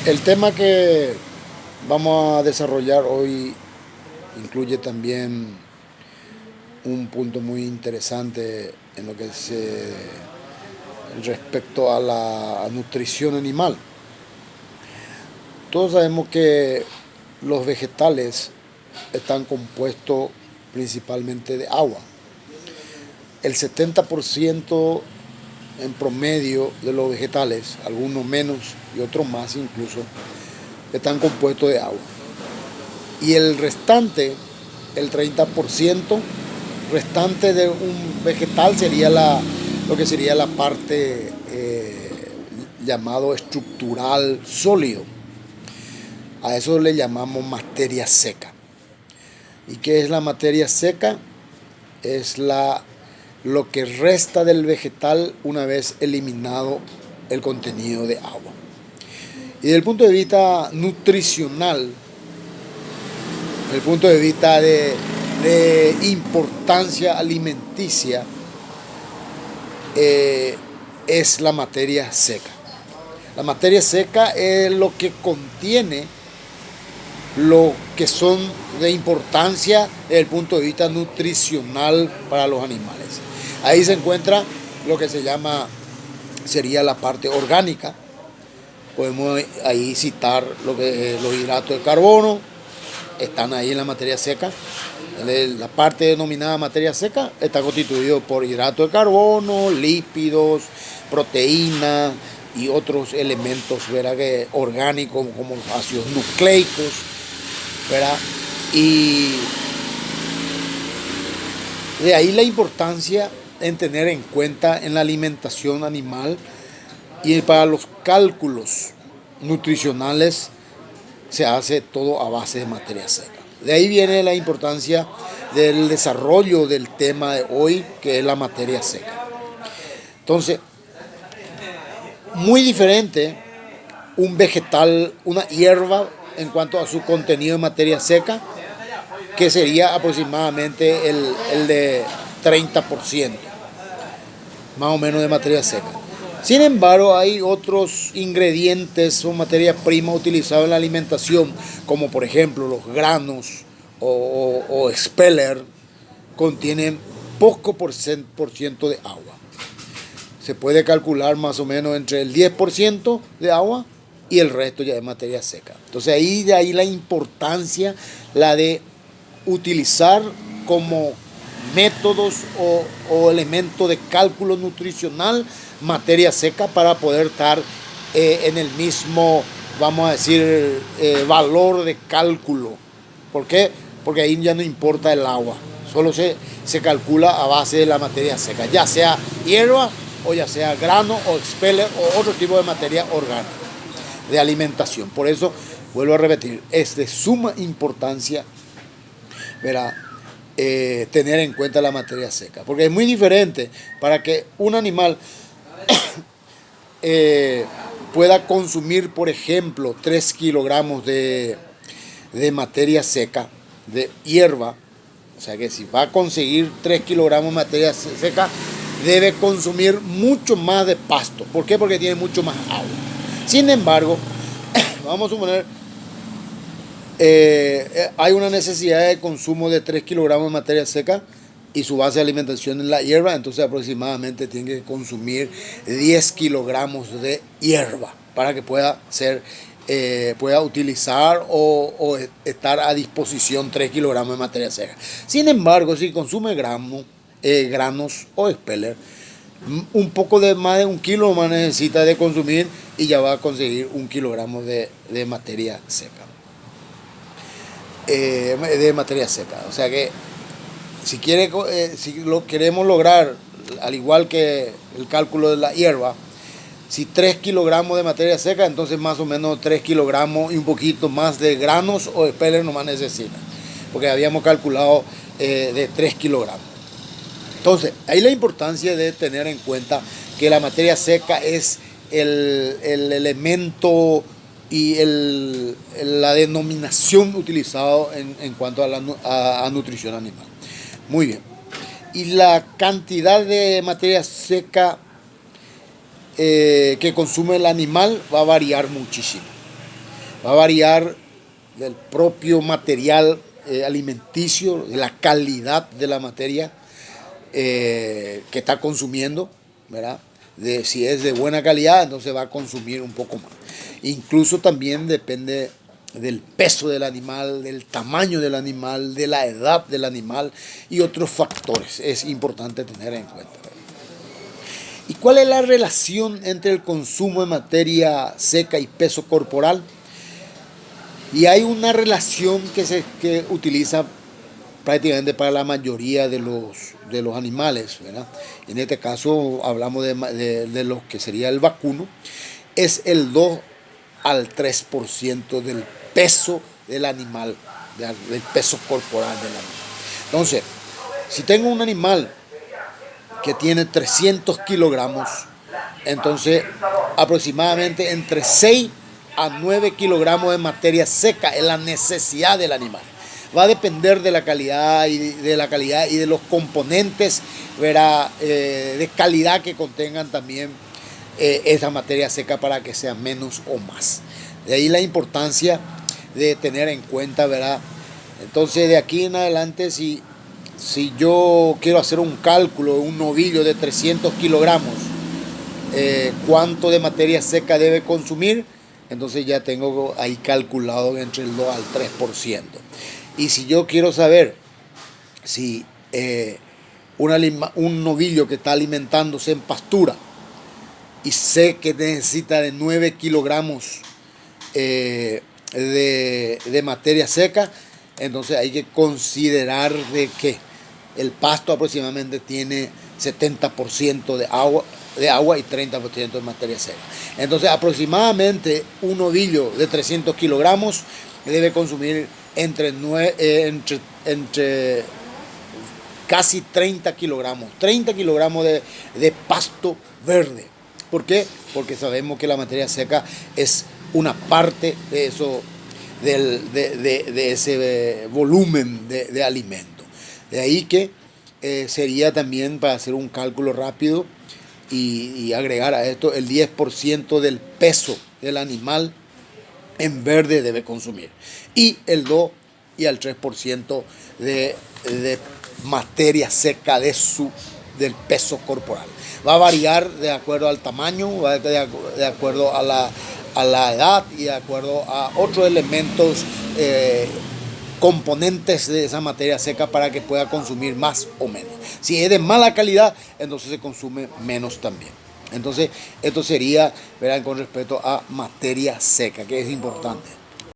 El tema que vamos a desarrollar hoy incluye también un punto muy interesante en lo que es respecto a la nutrición animal. Todos sabemos que los vegetales están compuestos principalmente de agua. El 70% en promedio de los vegetales, algunos menos y otros más incluso, están compuestos de agua. Y el restante, el 30% restante de un vegetal sería lo que sería la parte llamado estructural sólido. A eso le llamamos materia seca. ¿Y qué es la materia seca? Es lo que resta del vegetal una vez eliminado el contenido de agua. Y desde el punto de vista nutricional, desde el punto de vista de importancia alimenticia, es la materia seca. La materia seca es lo que contiene lo que son de importancia desde el punto de vista nutricional para los animales. Ahí se encuentra lo que se llama, sería la parte orgánica. Podemos ahí citar los hidratos de carbono, están ahí en la materia seca. La parte denominada materia seca está constituido por hidratos de carbono, lípidos, proteínas y otros elementos, ¿verdad?, orgánicos como los ácidos nucleicos, ¿verdad? Y de ahí la importancia en tener en cuenta en la alimentación animal y para los cálculos nutricionales se hace todo a base de materia seca. De ahí viene la importancia del desarrollo del tema de hoy, que es la materia seca. Entonces, muy diferente un vegetal, una hierba en cuanto a su contenido de materia seca, que sería aproximadamente el de 30%, más o menos de materia seca. Sin embargo, hay otros ingredientes o materia prima utilizados en la alimentación, como por ejemplo los granos o expeller, contienen poco por ciento de agua. Se puede calcular más o menos entre el 10% de agua y el resto ya es materia seca. Entonces de ahí la importancia, la de utilizar como métodos o elementos de cálculo nutricional materia seca para poder estar en el mismo, vamos a decir, valor de cálculo. ¿Por qué? Porque ahí ya no importa el agua, solo se calcula a base de la materia seca, ya sea hierba o ya sea grano o expeller o otro tipo de materia orgánica de alimentación. Por eso, vuelvo a repetir, es de suma importancia, ¿verdad?, tener en cuenta la materia seca, porque es muy diferente para que un animal pueda consumir, por ejemplo, 3 kilogramos de materia seca, de hierba. O sea que si va a conseguir 3 kilogramos de materia seca, debe consumir mucho más de pasto. ¿Por qué? Porque tiene mucho más agua. Sin embargo, vamos a suponer, hay una necesidad de consumo de 3 kilogramos de materia seca y su base de alimentación es la hierba, entonces aproximadamente tiene que consumir 10 kilogramos de hierba para que pueda utilizar o estar a disposición 3 kilogramos de materia seca. Sin embargo, si consume granos o expeller, un poco de más de 1 kilo más necesita de consumir y ya va a conseguir 1 kilogramo de materia seca. O sea que si lo queremos lograr, al igual que el cálculo de la hierba, si 3 kilogramos de materia seca, entonces más o menos 3 kilogramos y un poquito más de granos o expeller nomás necesita, porque habíamos calculado de 3 kilogramos. Entonces, ahí la importancia de tener en cuenta que la materia seca es el elemento y la denominación utilizado en cuanto a nutrición animal. Muy bien. Y la cantidad de materia seca que consume el animal va a variar muchísimo. va a variar del propio material alimenticio, de la calidad de la materia que está consumiendo, ¿verdad? Si es de buena calidad, entonces va a consumir un poco más. Incluso también depende del peso del animal, del tamaño del animal, de la edad del animal y otros factores. Es importante tener en cuenta. ¿Y cuál es la relación entre el consumo de materia seca y peso corporal? Y hay una relación que utiliza prácticamente para la mayoría de los animales, ¿verdad? En este caso hablamos de lo que sería el vacuno, es el 2 al 3% del peso del animal, del peso corporal del animal. Entonces, si tengo un animal que tiene 300 kilogramos, entonces aproximadamente entre 6 a 9 kilogramos de materia seca es la necesidad del animal. Va a depender de la calidad y de los componentes, ¿verdad? De calidad que contengan también esa materia seca para que sea menos o más. De ahí la importancia de tener en cuenta, ¿verdad? Entonces de aquí en adelante, si yo quiero hacer un cálculo de un novillo de 300 kilogramos, cuánto de materia seca debe consumir, entonces ya tengo ahí calculado entre el 2 al 3%. Y si yo quiero saber si un novillo que está alimentándose en pastura y sé que necesita de 9 kilogramos de materia seca, entonces hay que considerar de que el pasto aproximadamente tiene 70% de agua y 30% de materia seca. Entonces aproximadamente un novillo de 300 kilogramos debe consumir entre casi 30 kilogramos de pasto verde. ¿Por qué? Porque sabemos que la materia seca es una parte de eso, de ese volumen de alimento. De ahí que sería también, para hacer un cálculo rápido y agregar a esto, el 10% del peso del animal en verde debe consumir. Y el 2 y al 3% de materia seca del peso corporal. Va a variar de acuerdo al tamaño, va de acuerdo a la edad y de acuerdo a otros elementos componentes de esa materia seca para que pueda consumir más o menos. Si es de mala calidad, entonces se consume menos también. Entonces, esto sería, verán, con respecto a materia seca, que es importante.